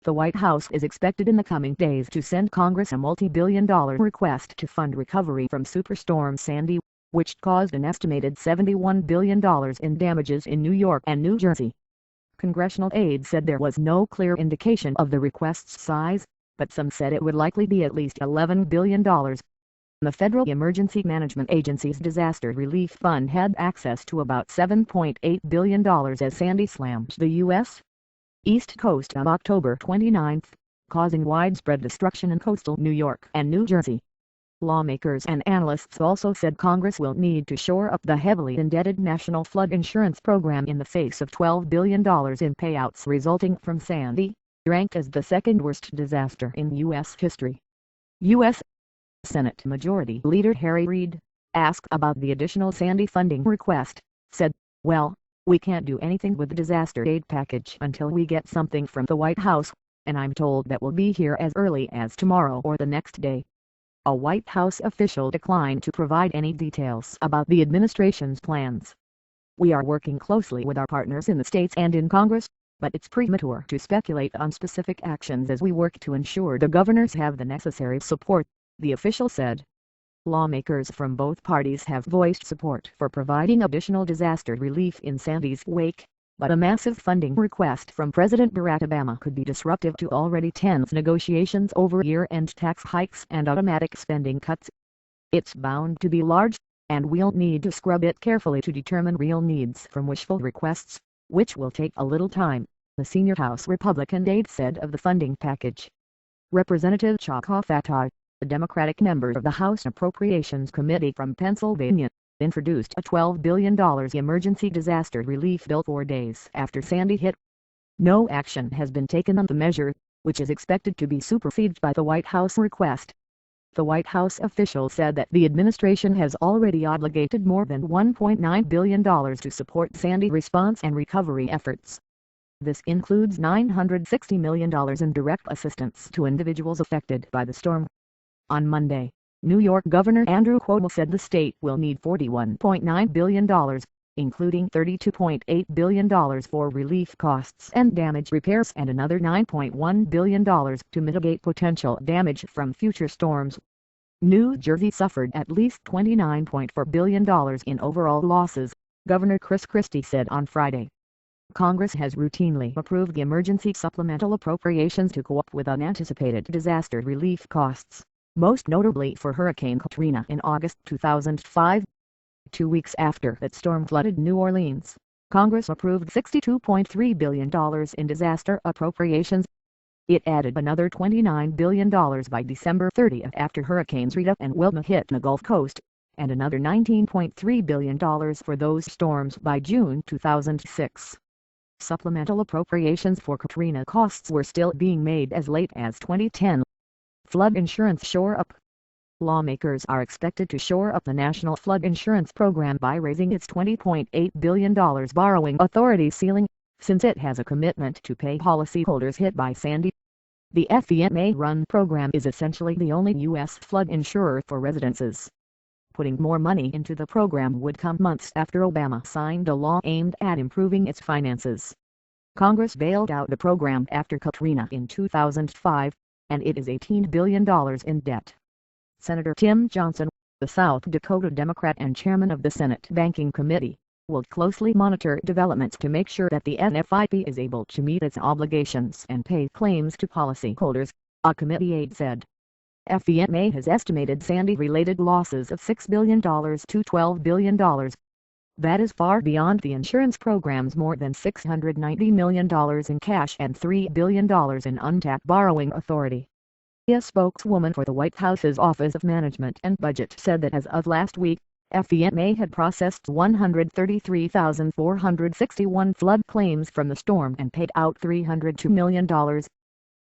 The White House is expected in the coming days to send Congress a multi-billion-dollar request to fund recovery from Superstorm Sandy, which caused an estimated $71 billion in damages in New York and New Jersey. Congressional aides said there was no clear indication of the request's size, but some said it would likely be at least $11 billion. The Federal Emergency Management Agency's Disaster Relief Fund had access to about $7.8 billion as Sandy slammed the U.S. East Coast on October 29, causing widespread destruction in coastal New York and New Jersey. Lawmakers and analysts also said Congress will need to shore up the heavily indebted National Flood Insurance Program in the face of $12 billion in payouts resulting from Sandy, ranked as the second worst disaster in U.S. history. U.S. Senate Majority Leader Harry Reid, asked about the additional Sandy funding request, said, "Well, we can't do anything with the disaster aid package until we get something from the White House, and I'm told that will be here as early as tomorrow or the next day." A White House official declined to provide any details about the administration's plans. "We are working closely with our partners in the states and in Congress, but it's premature to speculate on specific actions as we work to ensure the governors have the necessary support," the official said. Lawmakers from both parties have voiced support for providing additional disaster relief in Sandy's wake, but a massive funding request from President Barack Obama could be disruptive to already tense negotiations over year-end tax hikes and automatic spending cuts. "It's bound to be large, and we'll need to scrub it carefully to determine real needs from wishful requests, which will take a little time," the senior House Republican aide said of the funding package. Representative Chaka Fattah, the Democratic member of the House Appropriations Committee from Pennsylvania, introduced a $12 billion emergency disaster relief bill 4 days after Sandy hit. No action has been taken on the measure, which is expected to be superseded by the White House request. The White House official said that the administration has already obligated more than $1.9 billion to support Sandy response and recovery efforts. This includes $960 million in direct assistance to individuals affected by the storm. On Monday, New York Governor Andrew Cuomo said the state will need $41.9 billion, including $32.8 billion for relief costs and damage repairs and another $9.1 billion to mitigate potential damage from future storms. New Jersey suffered at least $29.4 billion in overall losses, Governor Chris Christie said on Friday. Congress has routinely approved emergency supplemental appropriations to cope with unanticipated disaster relief costs, most notably for Hurricane Katrina in August 2005. 2 weeks after that storm flooded New Orleans, Congress approved $62.3 billion in disaster appropriations. It added another $29 billion by December 30 after Hurricanes Rita and Wilma hit the Gulf Coast, and another $19.3 billion for those storms by June 2006. Supplemental appropriations for Katrina costs were still being made as late as 2010. Flood insurance shore up. Lawmakers are expected to shore up the National Flood Insurance Program by raising its $20.8 billion borrowing authority ceiling, since it has a commitment to pay policyholders hit by Sandy. The FEMA-run program is essentially the only U.S. flood insurer for residences. Putting more money into the program would come months after Obama signed a law aimed at improving its finances. Congress bailed out the program after Katrina in 2005, and it is $18 billion in debt. Senator Tim Johnson, the South Dakota Democrat and chairman of the Senate Banking Committee, will closely monitor developments to make sure that the NFIP is able to meet its obligations and pay claims to policyholders, a committee aide said. FEMA has estimated Sandy-related losses of $6 billion to $12 billion. That is far beyond the insurance program's more than $690 million in cash and $3 billion in untapped borrowing authority. A spokeswoman for the White House's Office of Management and Budget said that as of last week, FEMA had processed 133,461 flood claims from the storm and paid out $302 million,